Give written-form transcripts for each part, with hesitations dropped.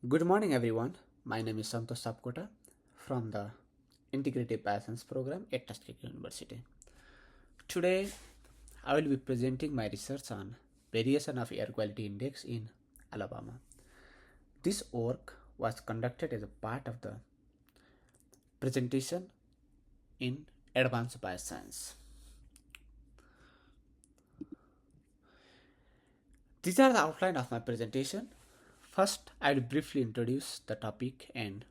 Good morning, everyone. My name is Santosh Sapkota from the Integrative Passions program at Tuskegee University. Today, I will be presenting my research on variation of air quality index in Alabama. This work was conducted as a part of the presentation in Advanced Bioscience. These are the outline of my presentation. First, I will briefly introduce the topic and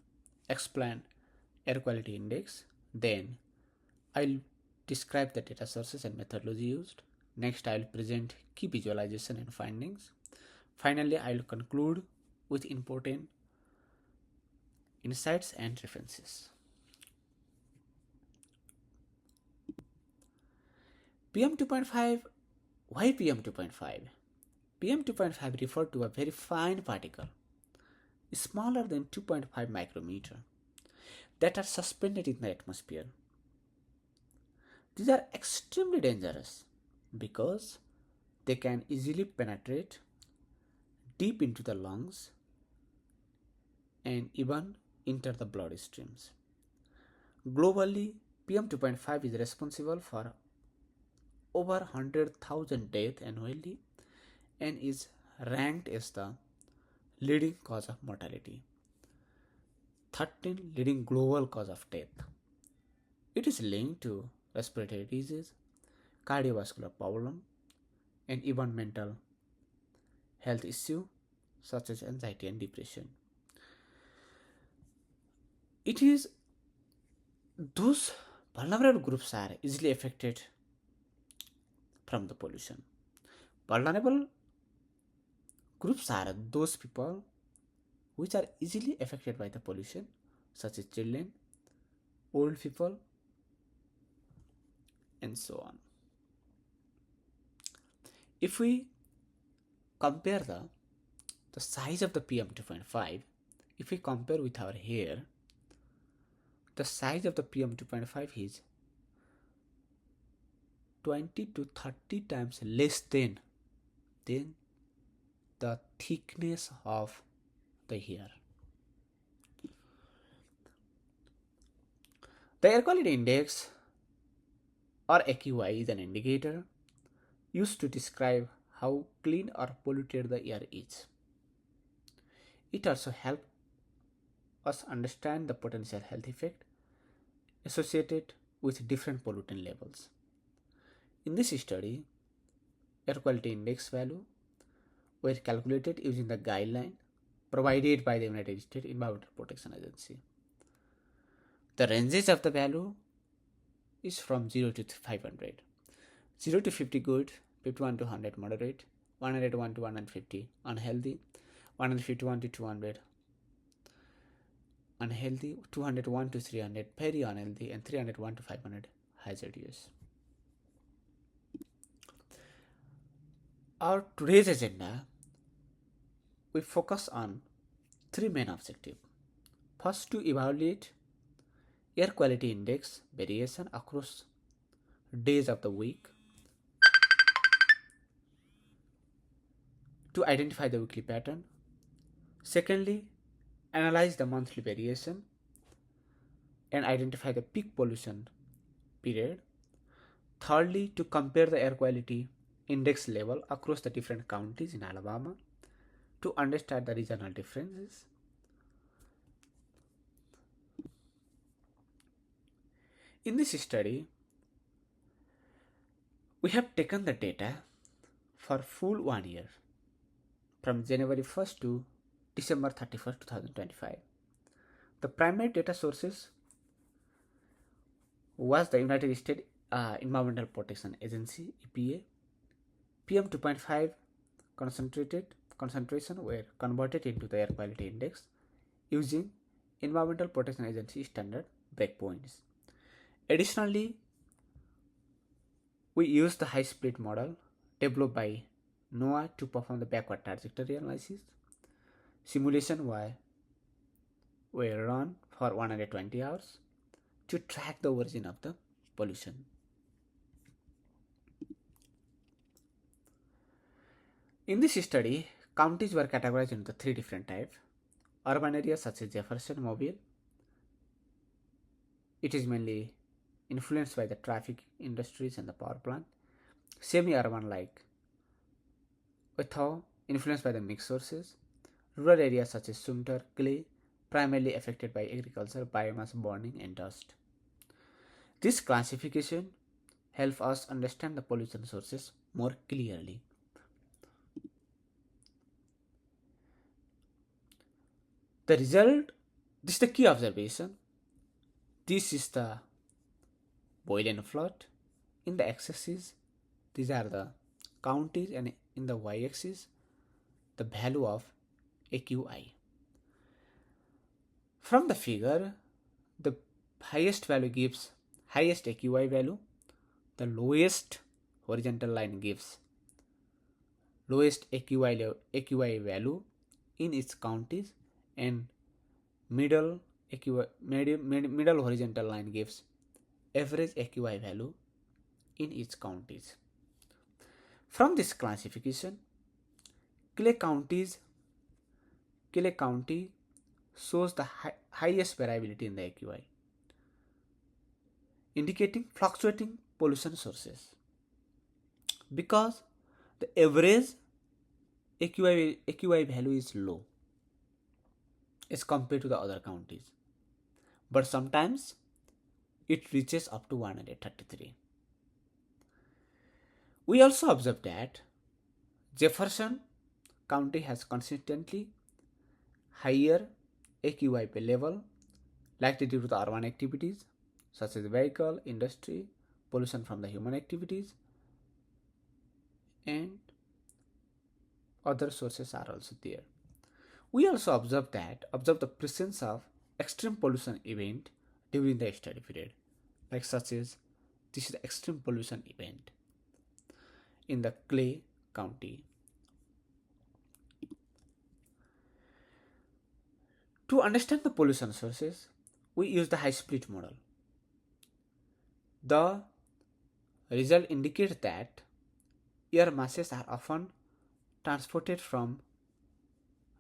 explain air quality index. Then, I'll describe the data sources and methodology used. Next, I'll present key visualization and findings. Finally, I'll conclude with important insights and references. PM 2.5. Why PM 2.5? PM 2.5 refer to a very fine particle, smaller than 2.5 micrometer, that are suspended in the atmosphere. These are extremely dangerous because they can easily penetrate deep into the lungs and even enter the blood streams. Globally, PM 2.5 is responsible for over 100,000 deaths annually and is ranked as the leading cause of mortality. 13 leading global cause of death. It is linked to respiratory disease, cardiovascular problem, and even mental health issue such as anxiety and depression. It is those vulnerable groups are easily affected from the pollution. Vulnerable groups are those people which are easily affected by the pollution, such as children, old people, and so on. If we compare the size of the PM 2.5, if we compare with our hair, the size of the PM 2.5 is 20 to 30 times less than the thickness of the hair. The air quality index or AQI is an indicator used to describe how clean or polluted the air is. It also helps us understand the potential health effect associated with different pollutant levels. In this study, air quality index value were calculated using the guideline provided by the United States Environmental Protection Agency. The ranges of the value is from 0 to 500. 0 to 50 good, 51 to 100 moderate, 101 to 150 unhealthy, 151 to 200 unhealthy, 201 to 300 very unhealthy, and 301 to 500 hazardous. Our today's agenda, we focus on three main objectives. First, to evaluate air quality index variation across days of the week, to identify the weekly pattern. Secondly, analyze the monthly variation and identify the peak pollution period. Thirdly, to compare the air quality index level across the different counties in Alabama to understand the regional differences. In this study, we have taken the data for full 1 year from January 1st to December 31st, 2025. The primary data sources was the United States Environmental Protection Agency EPA. PM 2.5 concentration were converted into the air quality index using Environmental Protection Agency standard breakpoints. Additionally, we used the high split model developed by NOAA to perform the backward trajectory analysis. Simulation were run for 120 hours to track the origin of the pollution. In this study, counties were categorized into three different types: Urban areas such as Jefferson, Mobile, it is mainly influenced by the traffic industries and the power plant. Semi-urban like Withau, influenced by the mixed sources. Rural areas such as Sumter, Clay, primarily affected by agriculture, biomass burning, and dust. This classification helps us understand the pollution sources more clearly. The result, this is the key observation. This is the Boylan flood. In the x-axis, these are the counties, and in the y-axis, the value of AQI. From the figure, the highest value gives highest AQI value, the lowest horizontal line gives lowest AQI value in its counties, and middle middle horizontal line gives average AQI value in its counties. From this classification, Clay counties Clay County shows the highest variability in the AQI, indicating fluctuating pollution sources. Because the average AQI value is low as compared to the other counties, but sometimes it reaches up to 133. We also observe that Jefferson County has consistently higher AQI level, likely due to the urban activities such as vehicle, industry, pollution from the human activities, and other sources are also there. We also observe the presence of extreme pollution event during the study period, like such as this is the extreme pollution event in the Clay County. To understand the pollution sources, we use the high split model. The result indicates that air masses are often transported from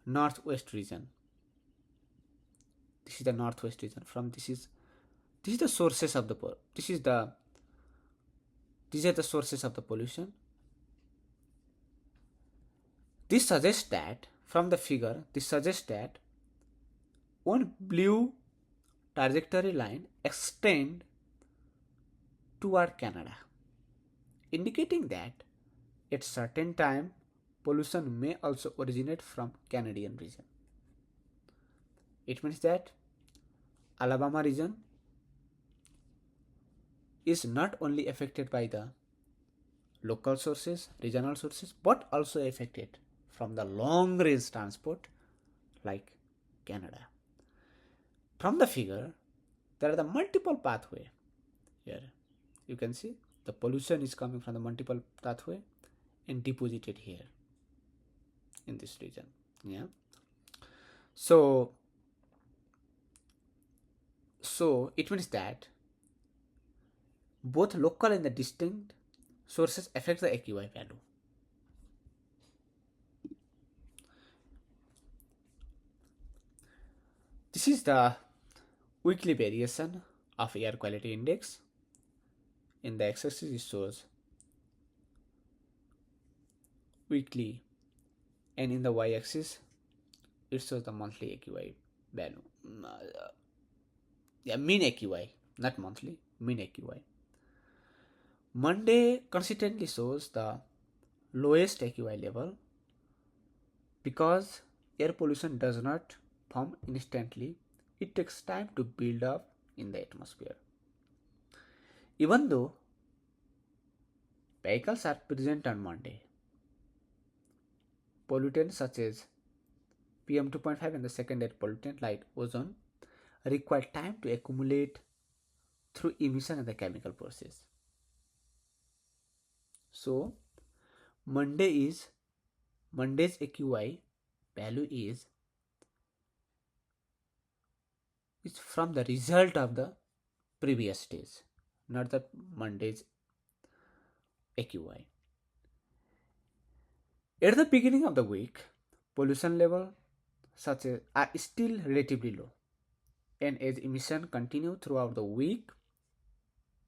northwest region. This is the northwest region. This is the sources of the these are the sources of the pollution. This suggests that from the figure, this suggests that one blue trajectory line extend toward Canada, indicating that at certain time pollution may also originate from Canadian region. It means that Alabama region is not only affected by the local sources, regional sources, but also affected from the long range transport like Canada. From the figure, there are the multiple pathway here. You can see the pollution is coming from the multiple pathway and deposited here in this region. Yeah. So it means that both local and the distinct sources affect the AQI value. This is the weekly variation of air quality index. In the x-axis it shows weekly, and in the y-axis it shows the monthly AQI value. Mean AQI, not monthly, mean AQI. Monday consistently shows the lowest AQI level because air pollution does not form instantly. It takes time to build up in the atmosphere. Even though vehicles are present on Monday, pollutants such as PM 2.5 and the secondary pollutant like ozone require time to accumulate through emission and the chemical process. So Monday's AQI value is from the result of the previous days, not the Monday's AQI. At the beginning of the week, pollution level such as are still relatively low, and as emission continue throughout the week,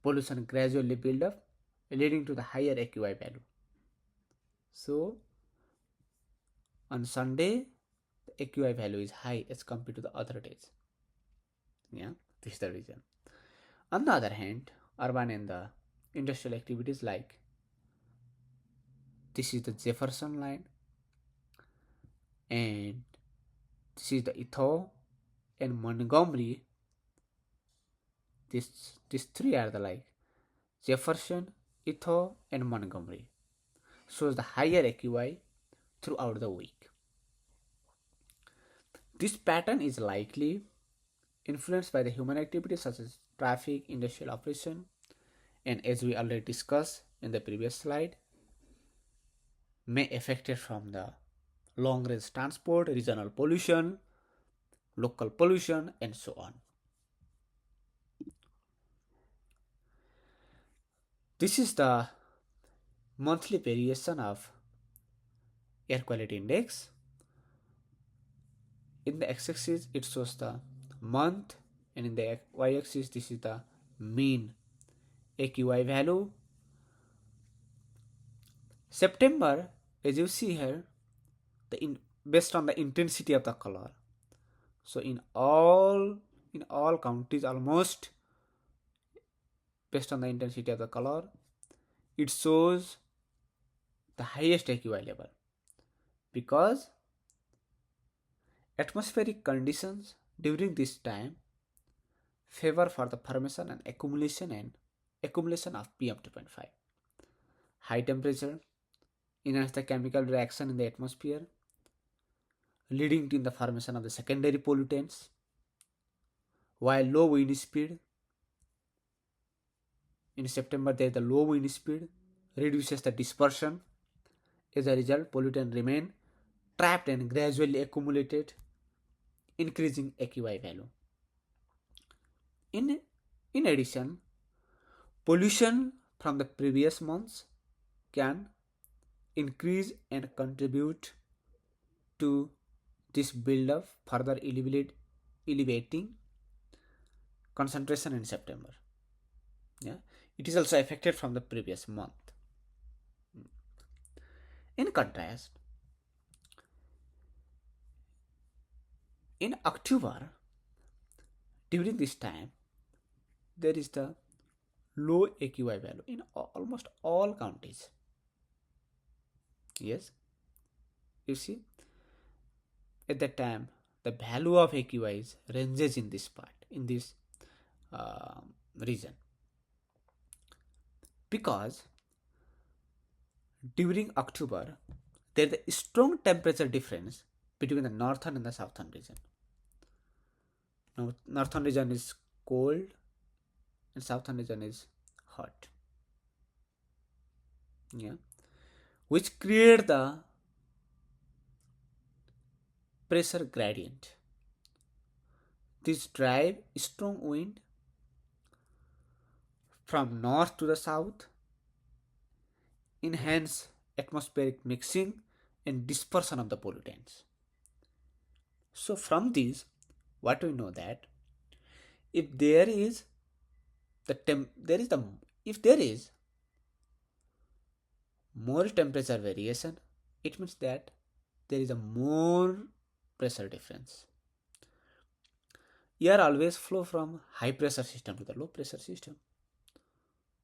pollution gradually build up, leading to the higher AQI value. So on Sunday, the AQI value is high as compared to the other days. Yeah, this is the reason. On the other hand, urban and the industrial activities like this is the Jefferson line and this is the Ethel and Montgomery. These three are the like Jefferson, Ethel, and Montgomery. Shows the higher AQI throughout the week. This pattern is likely influenced by the human activities such as traffic, industrial operation, and as we already discussed in the previous slide, may affect it from the long range transport, regional pollution, local pollution, and so on. This is the monthly variation of air quality index. In the x-axis, it shows the month, and in the y-axis, this is the mean AQI value. September, as you see here, based on the intensity of the color. So in all counties, almost based on the intensity of the color, it shows the highest AQI level because atmospheric conditions during this time favor for the formation and accumulation of PM2.5. High temperature enhance the chemical reaction in the atmosphere, leading to the formation of the secondary pollutants, while low wind speed in September there is the low wind speed reduces the dispersion. As a result, pollutants remain trapped and gradually accumulated, increasing AQI value. In addition, pollution from the previous months can increase and contribute to this build-up, further elevating concentration in September. Yeah, it is also affected from the previous month. In contrast, in October, during this time, there is the low AQI value in almost all counties. Yes, you see, at that time, the value of AQIs ranges in this part, in this uh, region, because during October, there is a strong temperature difference between the northern and the southern region. Now, northern region is cold and southern region is hot. Yeah, which create the pressure gradient. This drive strong wind from north to the south, enhance atmospheric mixing and dispersion of the pollutants. So from this, what we know that if there is the there is the if there is more temperature variation, it means that there is a more pressure difference. Air always flow from high pressure system to the low pressure system.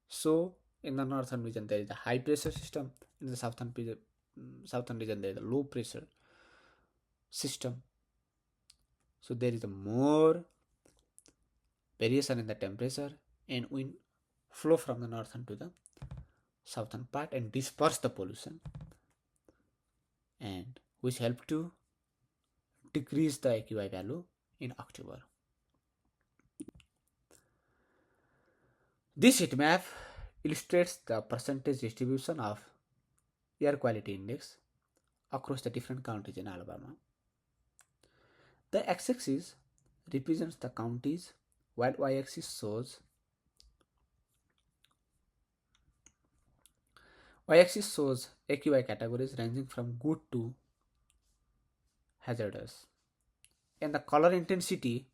So in the northern region there is a high pressure system, in the southern region there is a low pressure system. So there is a more variation in the temperature, and wind flow from the northern to the southern part and disperse the pollution, and which help to decrease the AQI value in October. This heat map illustrates the percentage distribution of air quality index across the different counties in Alabama. The x-axis represents the counties, while y-axis shows AQI categories ranging from good to hazardous. and the color intensity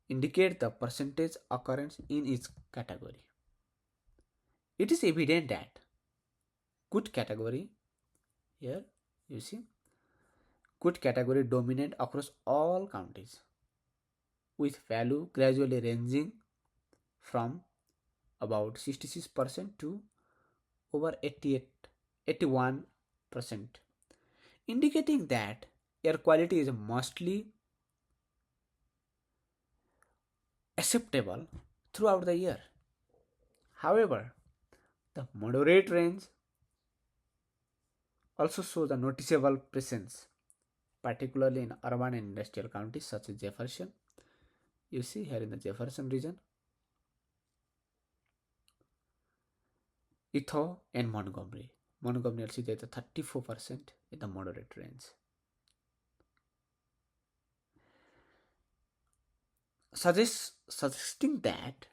indicate the percentage occurrence in each category. It is evident that good category here you see good category dominant across all counties with value gradually ranging from about 66% to over 81%, indicating that air quality is mostly acceptable throughout the year. However, the moderate range also shows a noticeable presence, particularly in urban and industrial counties such as Jefferson. You see here in the Jefferson region, Etho, and Montgomery. Montgomery also there is 34% in the moderate range. Suggesting that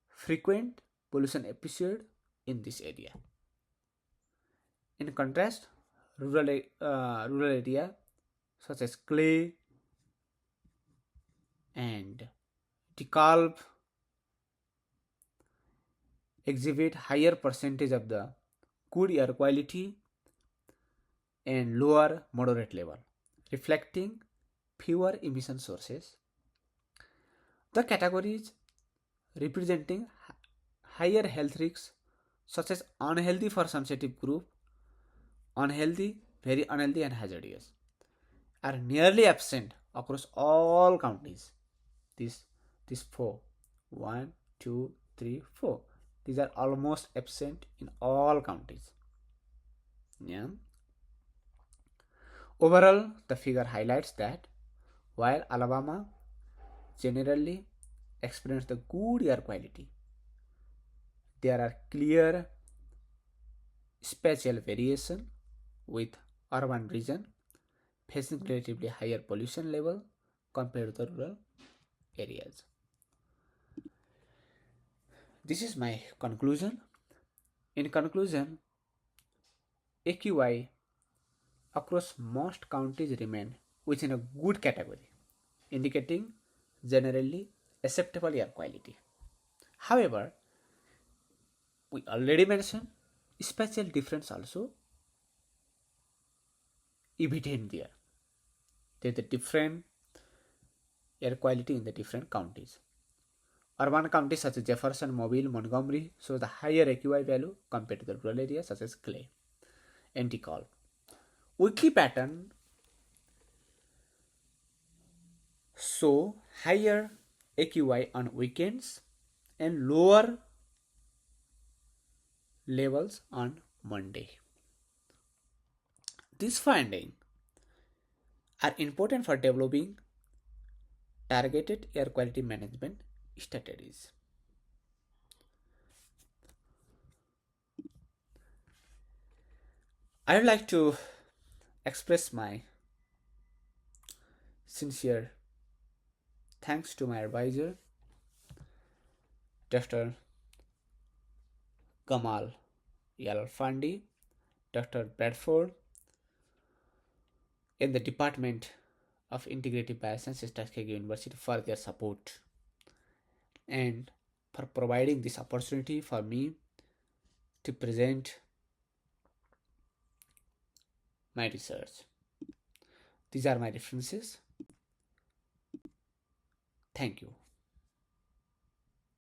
frequent pollution episode in this area. In contrast, rural area such as Clay and DeKalb exhibit higher percentage of the good air quality and lower moderate level, reflecting fewer emission sources. The categories representing higher health risks such as unhealthy for sensitive group, unhealthy, very unhealthy and hazardous are nearly absent across all counties. These four, one, two, three, four. These are almost absent in all counties. Yeah. Overall, the figure highlights that while Alabama generally experiences the good air quality, there are clear spatial variation with urban region facing relatively higher pollution level compared to the rural areas. This is my conclusion. In conclusion, AQI across most counties remain within a good category, indicating generally acceptable air quality. However, we already mentioned spatial difference also evident there. There is a different air quality in the different counties. Urban counties such as Jefferson, Mobile, Montgomery show the higher AQI value compared to the rural areas such as Clay and DeKalb. Weekly pattern show higher AQI on weekends and lower levels on Monday. These findings are important for developing targeted air quality management strategies. I would like to express my sincere thanks to my advisor, Dr. Kamal Yalfandi, Dr. Bradford, in the Department of Integrative Biosciences, Tuskegee University, for their support and for providing this opportunity for me to present my research. These are my references. Thank you.